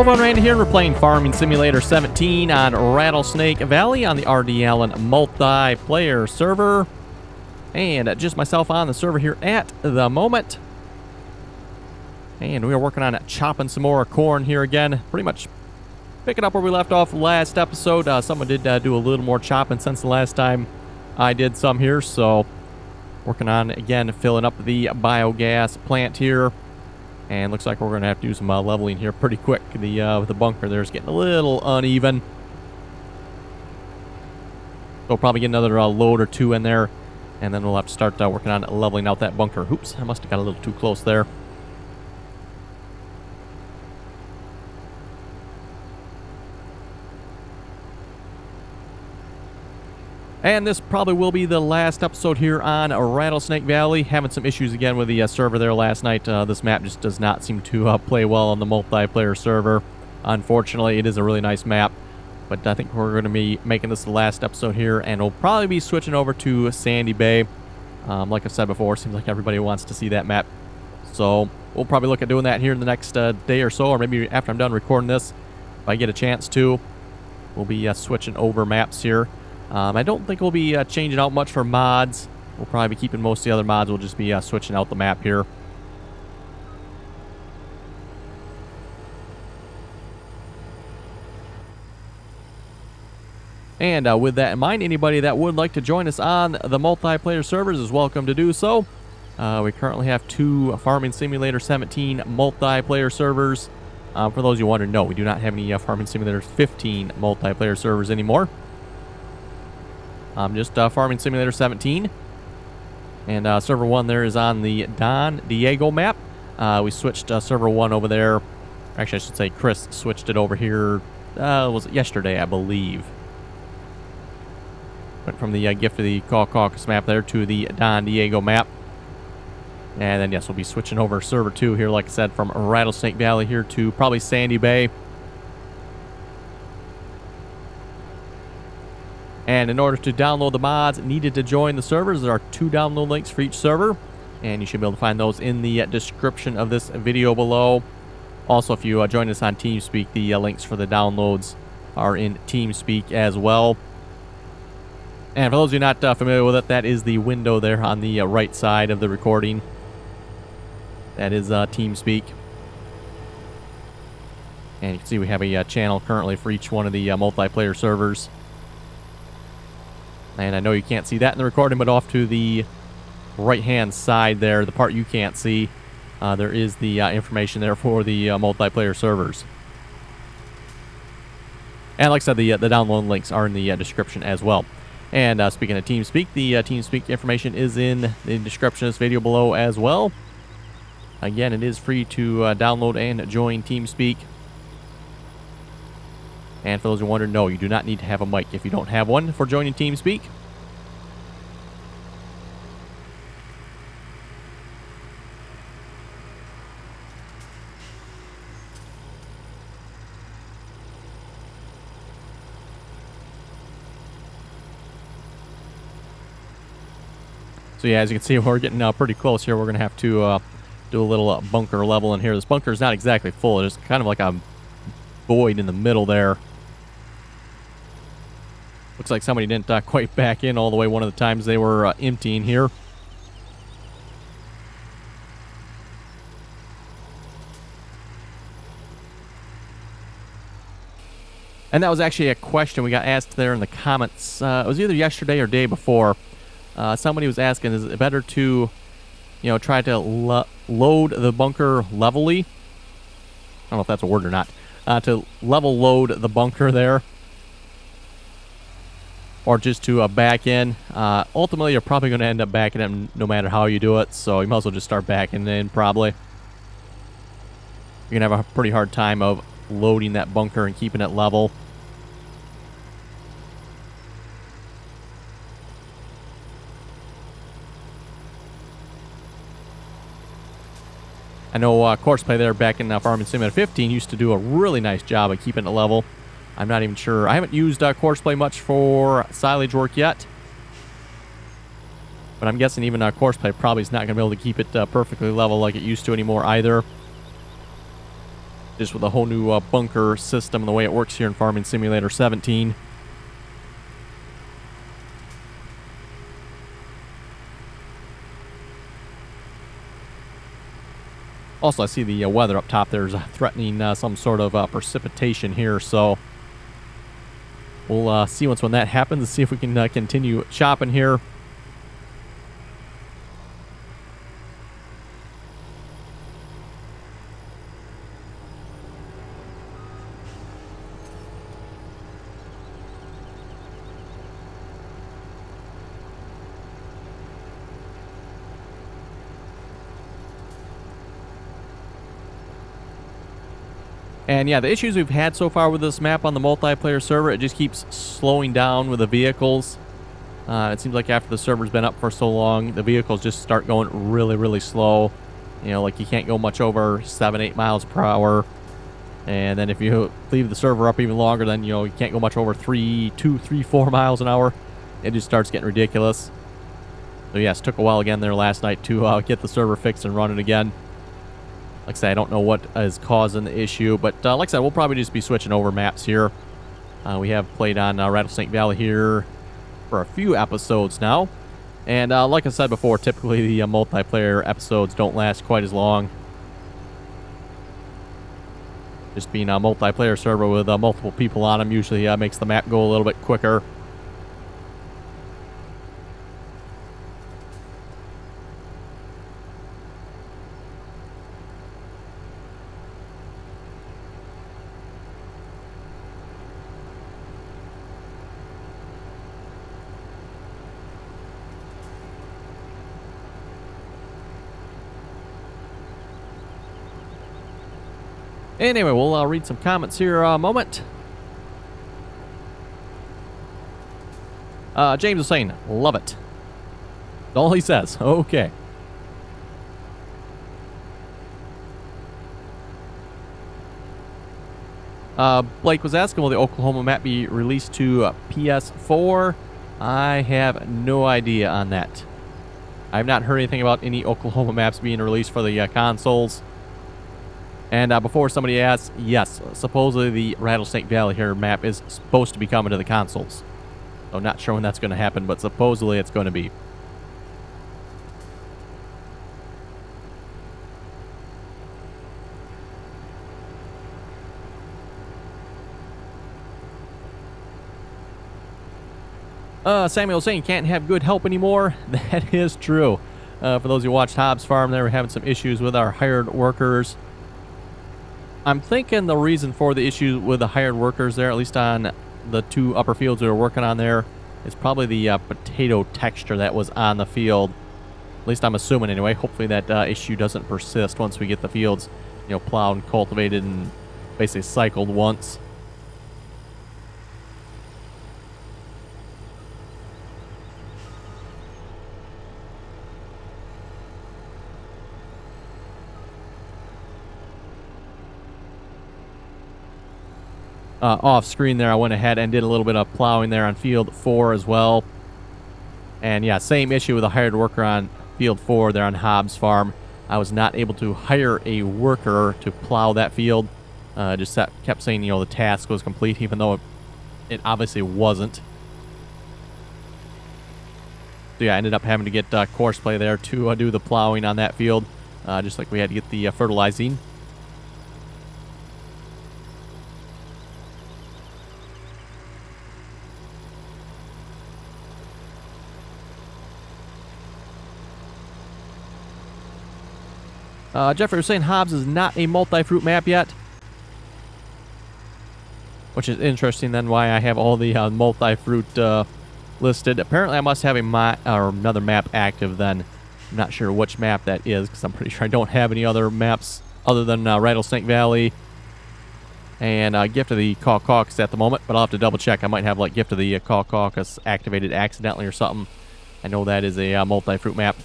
Hello everyone, Randy here. We're playing Farming Simulator 17 on Rattlesnake Valley on the RDAllen multiplayer server. And just myself on the server here at the moment. And we are working on chopping some more corn here again. Pretty much picking up where we left off last episode. Someone did do a little more chopping since the last time I did some here. So working on, again, filling up the biogas plant here. And looks like we're going to have to do some leveling here pretty quick. The bunker there is getting a little uneven. So we'll probably get another load or two in there. And then we'll have to start working on leveling out that bunker. Oops, I must have got a little too close there. And this probably will be the last episode here on Rattlesnake Valley. Having some issues again with the server there last night. This map just does not seem to play well on the multiplayer server. Unfortunately, it is a really nice map. But I think we're going to be making this the last episode here. And we'll probably be switching over to Sandy Bay. Like I said before, seems like everybody wants to see that map. So we'll probably look at doing that here in the next day or so. Or maybe after I'm done recording this, if I get a chance to. We'll be switching over maps here. I don't think we'll be changing out much for mods. We'll probably be keeping most of the other mods. We'll just be switching out the map here. And with that in mind, anybody that would like to join us on the multiplayer servers is welcome to do so. We currently have 2 Farming Simulator 17 multiplayer servers. For those you wonder, no, we do not have any Farming Simulator 15 multiplayer servers anymore. Just Farming Simulator 17. And server 1 there is on the Don Diego map. We switched server 1 over there. Actually, I should say Chris switched it over here. Was it yesterday, I believe. Went from the Gift of the Caucasus map there to the Don Diego map. And then, yes, we'll be switching over server 2 here, like I said, from Rattlesnake Valley here to probably Sandy Bay. And in order to download the mods needed to join the servers, there are 2 download links for each server. And you should be able to find those in the description of this video below. Also, if you join us on TeamSpeak, the links for the downloads are in TeamSpeak as well. And for those of you not familiar with it, that is the window there on the right side of the recording. That is TeamSpeak. And you can see we have a channel currently for each one of the multiplayer servers. And I know you can't see that in the recording, but off to the right-hand side there, the part you can't see, there is the information there for the multiplayer servers. And like I said, the download links are in the description as well. And speaking of TeamSpeak, the TeamSpeak information is in the description of this video below as well. Again, it is free to download and join TeamSpeak. And for those who wonder, no, you do not need to have a mic if you don't have one for joining TeamSpeak. So yeah, as you can see, we're getting pretty close here. We're going to have to do a little bunker level in here. This bunker is not exactly full. It's kind of like a void in the middle there. Looks like somebody didn't quite back in all the way one of the times they were emptying here. And that was actually a question we got asked there in the comments. It was either yesterday or day before. Somebody was asking, is it better to, try to load the bunker levelly? I don't know if that's a word or not. To level load the bunker there. Or just to back in. Ultimately, you're probably going to end up backing in no matter how you do it. So you might as well just start backing in probably. You're going to have a pretty hard time of loading that bunker and keeping it level. I know Courseplay there back in Farming Simulator 15 used to do a really nice job of keeping it level. I'm not even sure. I haven't used Courseplay much for silage work yet. But I'm guessing even Courseplay probably is not going to be able to keep it perfectly level like it used to anymore either. just with a whole new bunker system and the way it works here in Farming Simulator 17. Also, I see the weather up top there is threatening some sort of precipitation here, so we'll see when that happens and see if we can continue shopping here. And yeah, the issues we've had so far with this map on the multiplayer server, it just keeps slowing down with the vehicles. It seems like after the server's been up for so long, the vehicles just start going really, really slow. You know, like you can't go much over 7-8 miles per hour. And then if you leave the server up even longer, then, you know, you can't go much over 2, 3, 4 miles an hour. It just starts getting ridiculous. So yes, took a while again there last night to get the server fixed and running again. Like I said, I don't know what is causing the issue, but like I said, we'll probably just be switching over maps here. We have played on Rattlesnake Valley here for a few episodes now. And like I said before, typically the multiplayer episodes don't last quite as long. Just being a multiplayer server with multiple people on them usually makes the map go a little bit quicker. Anyway, we'll read some comments here a moment. James is saying, love it. That's all he says. Okay. Blake was asking, will the Oklahoma map be released to PS4? I have no idea on that. I've not heard anything about any Oklahoma maps being released for the consoles. And before somebody asks, yes, supposedly the Rattlesnake Valley here map is supposed to be coming to the consoles. So not sure when that's going to happen, but supposedly it's going to be. Samuel saying can't have good help anymore. That is true. For those who watched Hobbs Farm, they were having some issues with our hired workers. I'm thinking the reason for the issue with the hired workers there, at least on the 2 upper fields we were working on there, is probably the potato texture that was on the field. At least I'm assuming anyway. Hopefully that issue doesn't persist once we get the fields, you know, plowed and cultivated and basically cycled once. Off screen there, I went ahead and did a little bit of plowing there on field 4 as well. And yeah, same issue with a hired worker on field 4 there on Hobbs Farm. I was not able to hire a worker to plow that field. Just kept saying, you know, the task was complete, even though it obviously wasn't. So yeah, I ended up having to get Courseplay there to do the plowing on that field, just like we had to get the fertilizing. Jeffrey was saying Hobbs is not a multi-fruit map yet. Which is interesting then why I have all the multi-fruit listed. Apparently I must have another map active then. I'm not sure which map that is because I'm pretty sure I don't have any other maps other than Rattlesnake Valley and Gift of the Caucasus at the moment. But I'll have to double check. I might have like Gift of the Caucasus activated accidentally or something. I know that is a multi-fruit map.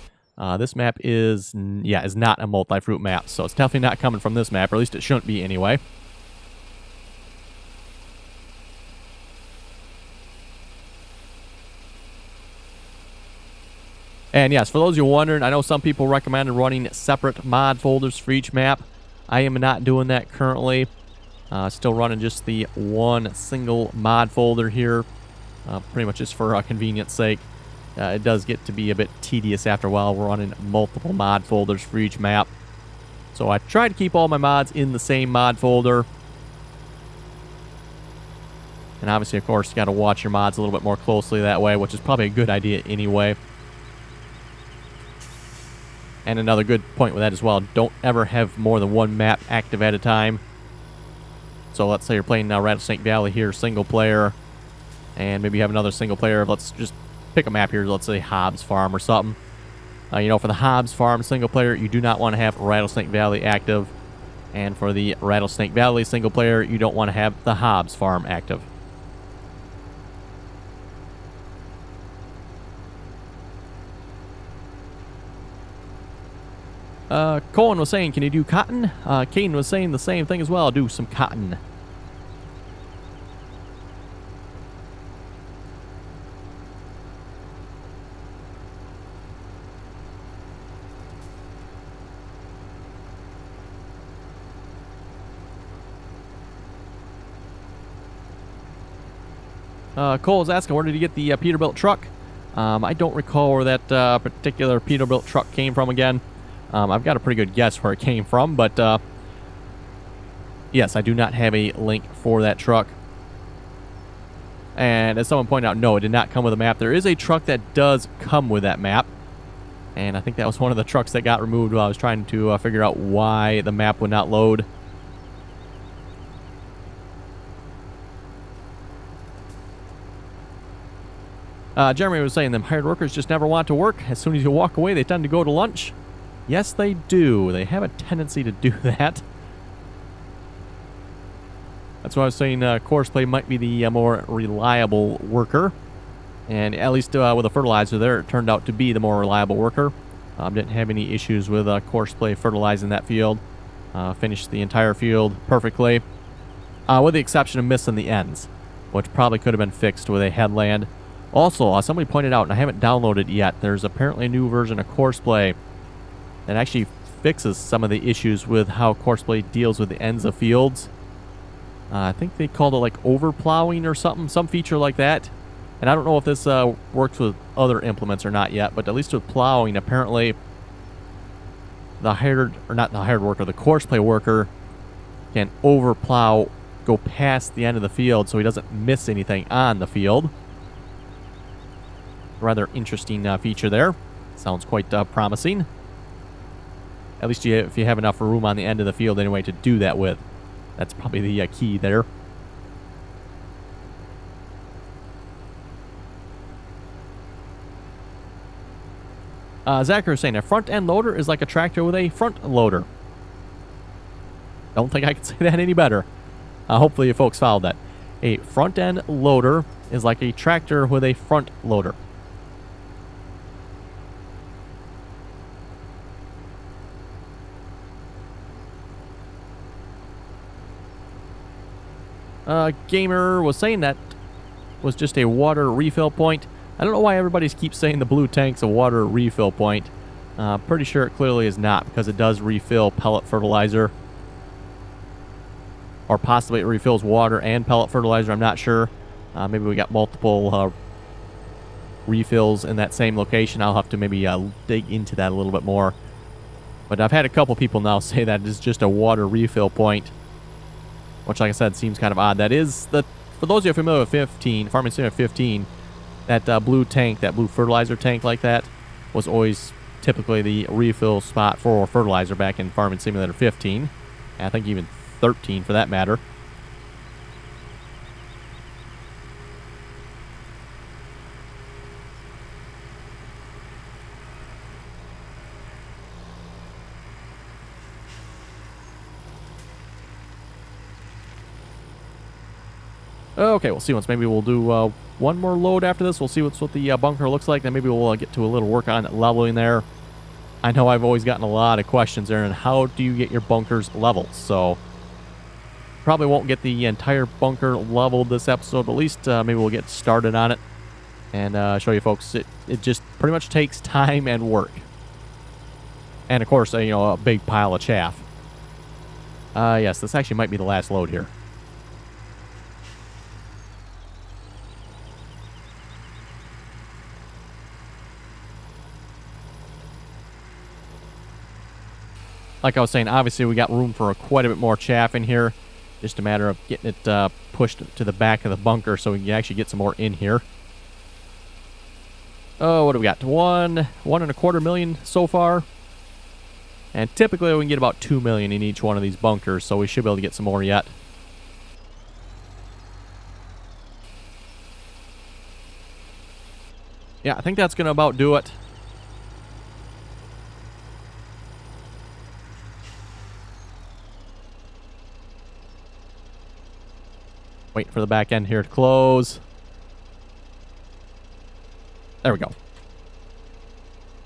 This map is not a multi-fruit map, so it's definitely not coming from this map, or at least it shouldn't be anyway. And yes, for those of you wondering, I know some people recommended running separate mod folders for each map. I am not doing that currently. Still running just the one single mod folder here, pretty much just for convenience sake. It does get to be a bit tedious after a while. We're running multiple mod folders for each map. So I try to keep all my mods in the same mod folder. And obviously, of course, you got to watch your mods a little bit more closely that way, which is probably a good idea anyway. And another good point with that as well, don't ever have more than one map active at a time. So let's say you're playing Rattlesnake Valley here, single player, and maybe you have another single player. Let's just pick a map here, let's say Hobbs Farm or something. You know, for the Hobbs Farm single player, you do not want to have Rattlesnake Valley active. And for the Rattlesnake Valley single player, you don't want to have the Hobbs Farm active. Colin was saying, can you do cotton? Caden was saying the same thing as well. Do some cotton. Cole is asking, where did you get the Peterbilt truck? I don't recall where that particular Peterbilt truck came from again. I've got a pretty good guess where it came from, but yes, I do not have a link for that truck. And as someone pointed out, no, it did not come with a map. There is a truck that does come with that map. And I think that was one of the trucks that got removed while I was trying to figure out why the map would not load. Jeremy was saying them hired workers just never want to work. As soon as you walk away, they tend to go to lunch. Yes, they do. They have a tendency to do that. That's why I was saying Courseplay might be the more reliable worker. And at least with a fertilizer there, it turned out to be the more reliable worker. Didn't have any issues with Courseplay fertilizing that field. Finished the entire field perfectly. With the exception of missing the ends, which probably could have been fixed with a headland. Also, somebody pointed out, and I haven't downloaded it yet, there's apparently a new version of Courseplay that actually fixes some of the issues with how Courseplay deals with the ends of fields. I think they called it like overplowing or something, some feature like that. And I don't know if this works with other implements or not yet, but at least with plowing, apparently the hired, or not the hired worker, the Courseplay worker can overplow, go past the end of the field so he doesn't miss anything on the field. Rather interesting feature there. Sounds quite promising. At least if you have enough room on the end of the field anyway to do that with. That's probably the key there. Zachary is saying a front end loader is like a tractor with a front loader. Don't think I can say that any better. Hopefully you folks followed that. A front end loader is like a tractor with a front loader. Gamer was saying that was just a water refill point. I don't know why everybody keeps saying the blue tank's a water refill point. Pretty sure it clearly is not, because it does refill pellet fertilizer. Or possibly it refills water and pellet fertilizer, I'm not sure. Maybe we got multiple refills in that same location. I'll have to maybe dig into that a little bit more. But I've had a couple people now say that it's just a water refill point, which, like I said, seems kind of odd. That is, for those of you familiar with 15, Farming Simulator 15, that blue tank, that blue fertilizer tank like that, was always typically the refill spot for fertilizer back in Farming Simulator 15. And I think even 13 for that matter. Okay, we'll see once. Maybe we'll do one more load after this. We'll see what the bunker looks like. Then maybe we'll get to a little work on leveling there. I know I've always gotten a lot of questions there on how do you get your bunkers leveled. So probably won't get the entire bunker leveled this episode, but at least maybe we'll get started on it and show you folks. It just pretty much takes time and work. And of course, you know, a big pile of chaff. Yes, this actually might be the last load here. Like I was saying, obviously we got room for quite a bit more chaff in here. Just a matter of getting it pushed to the back of the bunker so we can actually get some more in here. Oh, what do we got? 1.25 million so far. And typically we can get about 2 million in each one of these bunkers, so we should be able to get some more yet. Yeah, I think that's going to about do it. Wait for the back end here to close. There we go.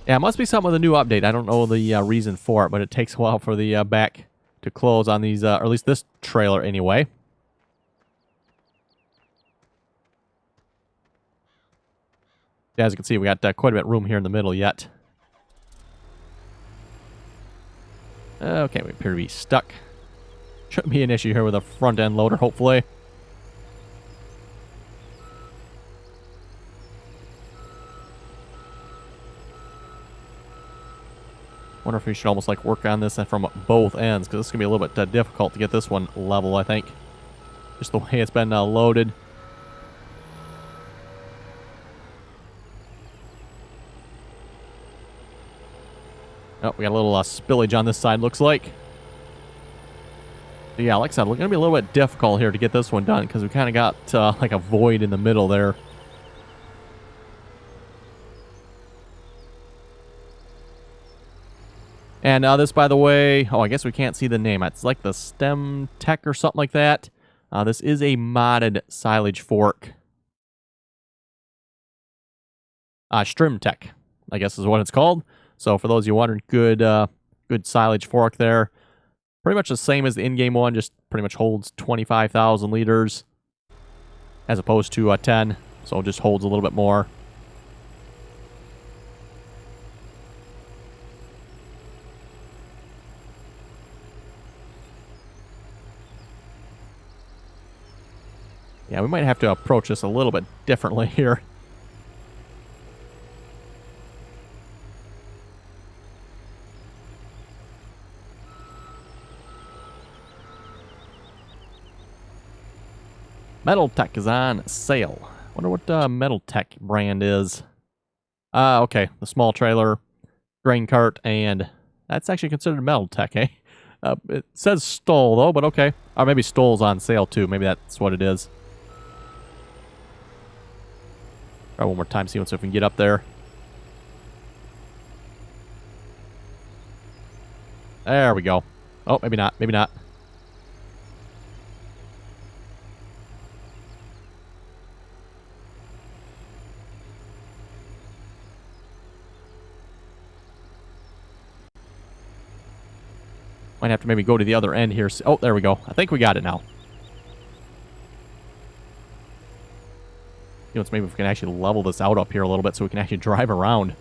Yeah, it must be something with a new update. I don't know the reason for it, but it takes a while for the back to close on these, or at least this trailer anyway. Yeah, as you can see, we got quite a bit of room here in the middle yet. Okay, we appear to be stuck. Shouldn't be an issue here with a front end loader, hopefully. Wonder if we should almost like work on this from both ends, because this is going to be a little bit difficult to get this one level, I think. Just the way it's been loaded. Oh, we got a little spillage on this side, looks like. But yeah, like I said, it's going to be a little bit difficult here to get this one done, because we kind of got like a void in the middle there. And this, by the way, oh, I guess we can't see the name. It's like the Stem Tech or something like that. This is a modded silage fork. Strim Tech, I guess is what it's called. So for those of you wondering, good silage fork there. Pretty much the same as the in-game one, just pretty much holds 25,000 liters as opposed to 10. So it just holds a little bit more. Yeah, we might have to approach this a little bit differently here. Metal Tech is on sale. Wonder what Metal Tech brand is. Okay, the small trailer, grain cart, and that's actually considered Metal Tech, eh? It says Stoll though, but okay. Or maybe Stoll's on sale too. Maybe that's what it is. Try one more time, see if we can get up there. There we go. Oh, maybe not. Maybe not. Might have to maybe go to the other end here. Oh, there we go. I think we got it now. Let's maybe if we can actually level this out up here a little bit so we can actually drive around.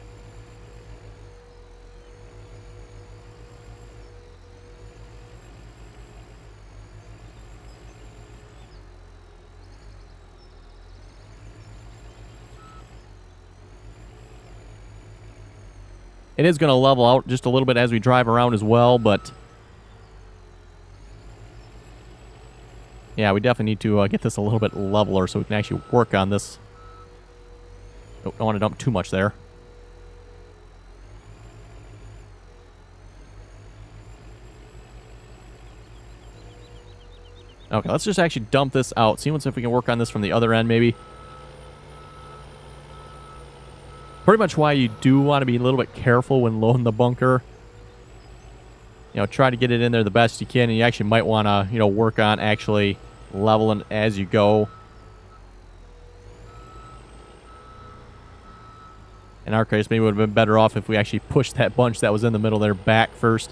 It is going to level out just a little bit as we drive around as well, but yeah, we definitely need to get this a little bit leveler so we can actually work on this. Oh, don't want to dump too much there. Okay, let's just actually dump this out. See if we can work on this from the other end, maybe. Pretty much why you do want to be a little bit careful when loading the bunker. You know, try to get it in there the best you can, and you actually might want to, you know, work on actually leveling as you go. In our case, maybe it would have been better off if we actually pushed that bunch that was in the middle there back first.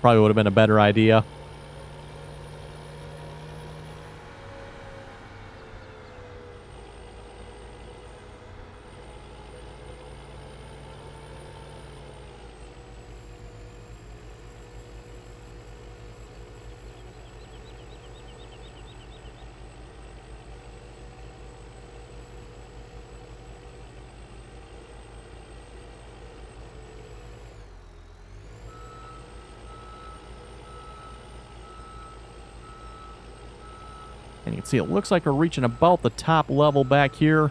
Probably would have been a better idea. And you can see it looks like we're reaching about the top level back here.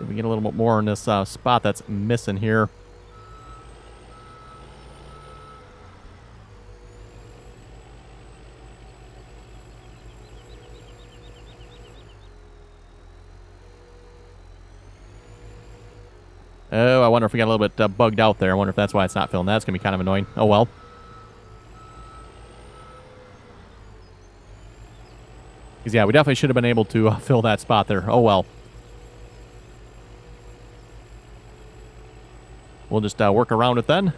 If we get a little bit more in this spot that's missing here. Oh, I wonder if we got a little bit bugged out there. I wonder if that's why it's not filling. That's going to be kind of annoying. Oh, well. Because, yeah, we definitely should have been able to fill that spot there. Oh, well. We'll just work around it then.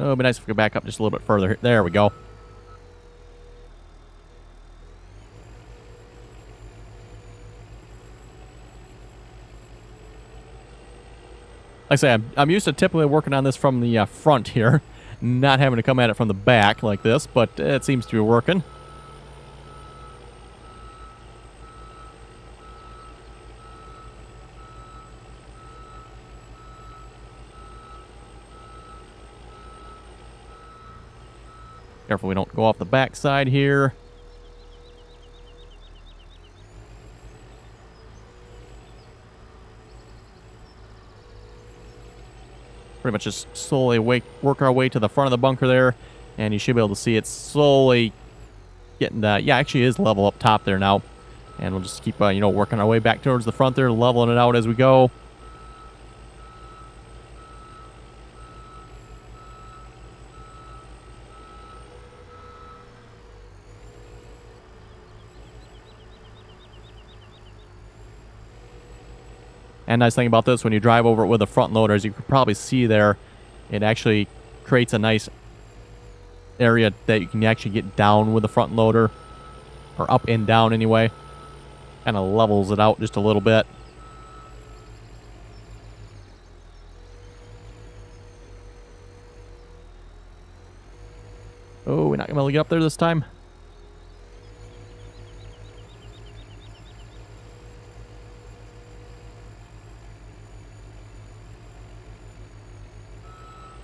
Oh, it'd be nice if we could back up just a little bit further. There we go. Like I say, I'm used to typically working on this from the front here, not having to come at it from the back like this, but it seems to be working. Careful we don't go off the back side here. Pretty much just slowly work our way to the front of the bunker there, and you should be able to see it slowly getting the, yeah, actually is level up top there now. And we'll just keep, you know, working our way back towards the front there, leveling it out as we go. And nice thing about this, when you drive over it with a front loader, as you can probably see there, it actually creates a nice area that you can actually get down with the front loader, or up and down anyway. Kind of levels it out just a little bit. Oh, we're not going to be able to get up there this time.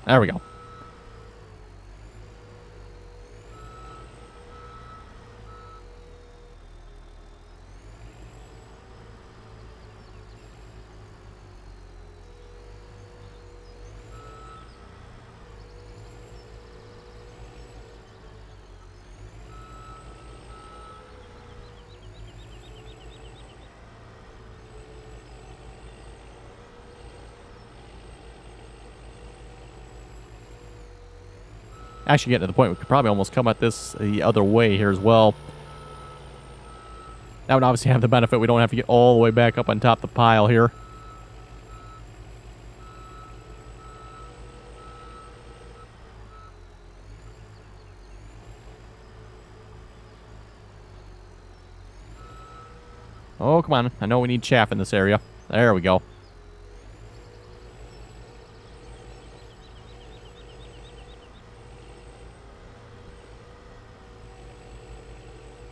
There we go. Actually getting to the point we could probably almost come at this the other way here as well. That would obviously have the benefit we don't have to get all the way back up on top of the pile here. Oh, come on. I know we need chaff in this area. There we go.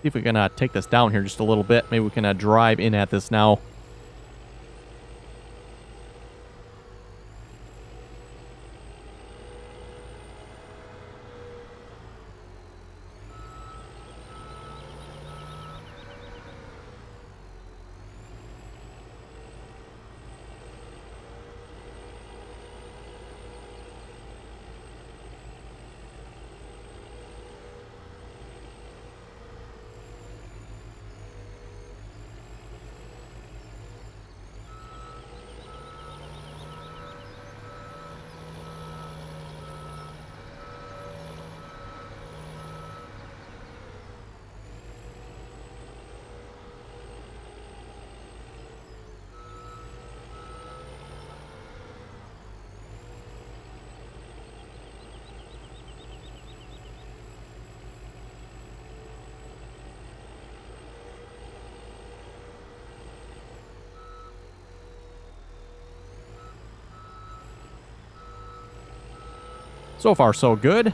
See if we can take this down here just a little bit. Maybe we can drive in at this now. So far, so good.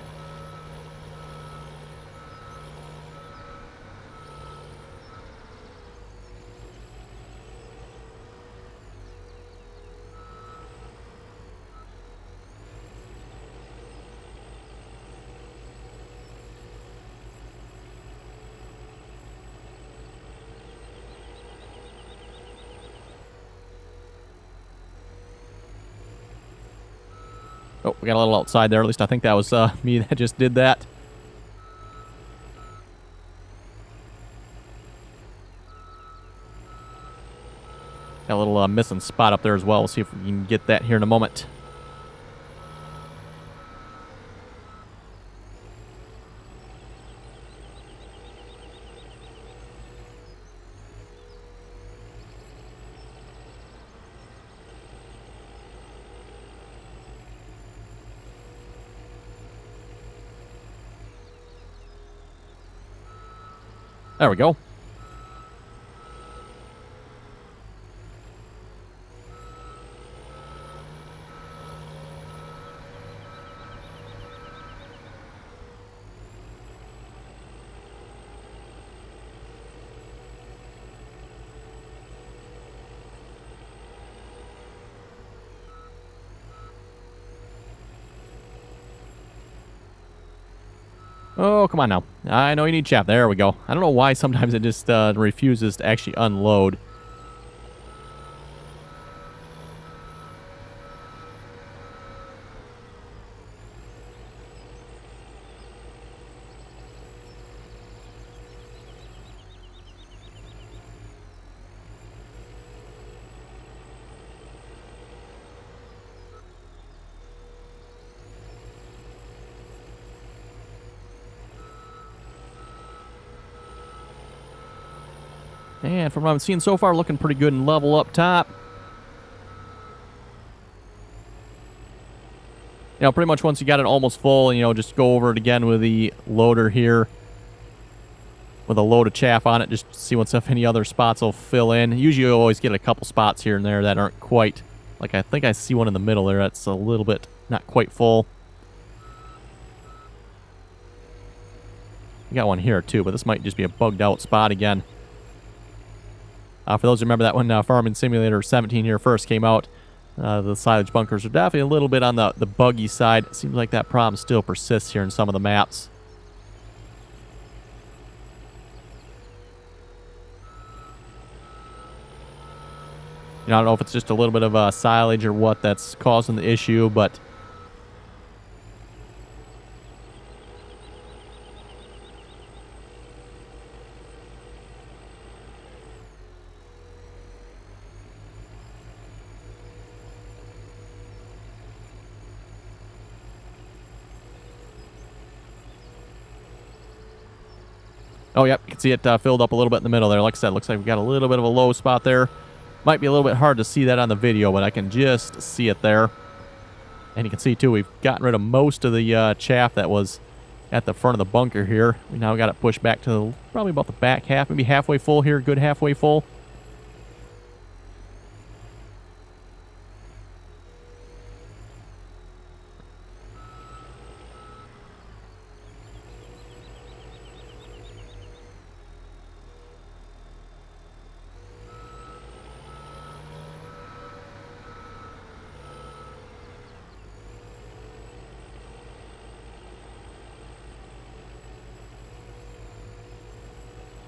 Oh, we got a little outside there. At least I think that was me that just did that. Got a little missing spot up there as well. We'll see if we can get that here in a moment. There we go. Oh, come on now. I know you need chaff. There we go. I don't know why sometimes it just refuses to actually unload. And from what I'm seeing so far, looking pretty good and level up top. You know, pretty much once you got it almost full, you know, just go over it again with the loader here. With a load of chaff on it, just see if any other spots will fill in. Usually you always get a couple spots here and there that aren't quite, like I think I see one in the middle there that's a little bit not quite full. We got one here too, but this might just be a bugged out spot again. For those who remember that when Farming Simulator 17 here first came out, the silage bunkers are definitely a little bit on the buggy side. It seems like that problem still persists here in some of the maps. You know, I don't know if it's just a little bit of silage or what that's causing the issue, but oh, yep, you can see it filled up a little bit in the middle there. Like I said, looks like we've got a little bit of a low spot there. Might be a little bit hard to see that on the video, but I can just see it there. And you can see, too, we've gotten rid of most of the chaff that was at the front of the bunker here. We now got it pushed back to probably about the back half, maybe halfway full here, good halfway full.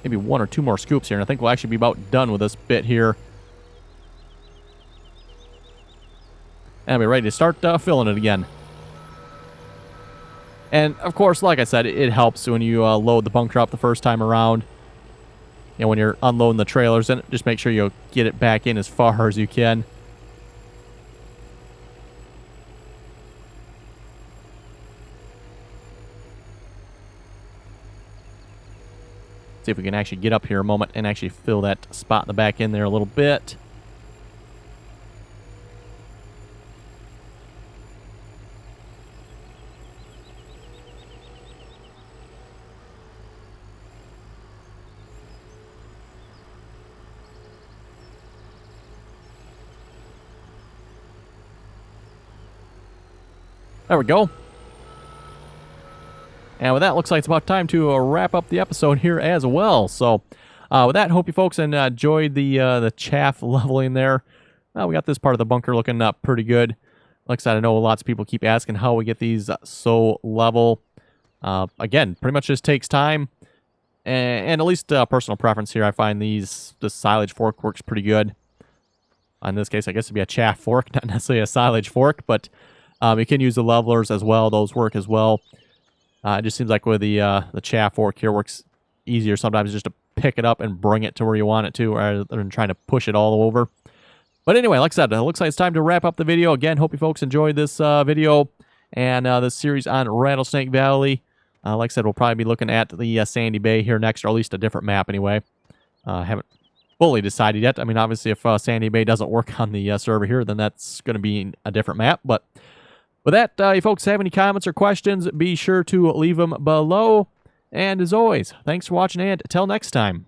Maybe one or two more scoops here, and I think we'll actually be about done with this bit here. And we're ready to start filling it again. And, of course, like I said, it helps when you load the bunker up the first time around. You know, when you're unloading the trailers, and just make sure you get it back in as far as you can. See if we can actually get up here a moment and actually fill that spot in the back end there a little bit. There we go. And with that, looks like it's about time to wrap up the episode here as well. So with that, hope you folks enjoyed the chaff leveling there. We got this part of the bunker looking up pretty good. Like I said, I know lots of people keep asking how we get these so level. Again, pretty much just takes time. And at least personal preference here, I find the silage fork works pretty good. In this case, I guess it'd be a chaff fork, not necessarily a silage fork, but you can use the levelers as well. Those work as well. It just seems like with the chaff fork here works easier sometimes just to pick it up and bring it to where you want it to, rather than trying to push it all over. But anyway, like I said, it looks like it's time to wrap up the video. Again, hope you folks enjoyed this video and this series on Rattlesnake Valley. Like I said, we'll probably be looking at the Sandy Bay here next, or at least a different map anyway. Haven't fully decided yet. I mean, obviously, if Sandy Bay doesn't work on the server here, then that's going to be a different map. But with that, if you folks have any comments or questions, be sure to leave them below. And as always, thanks for watching, and until next time.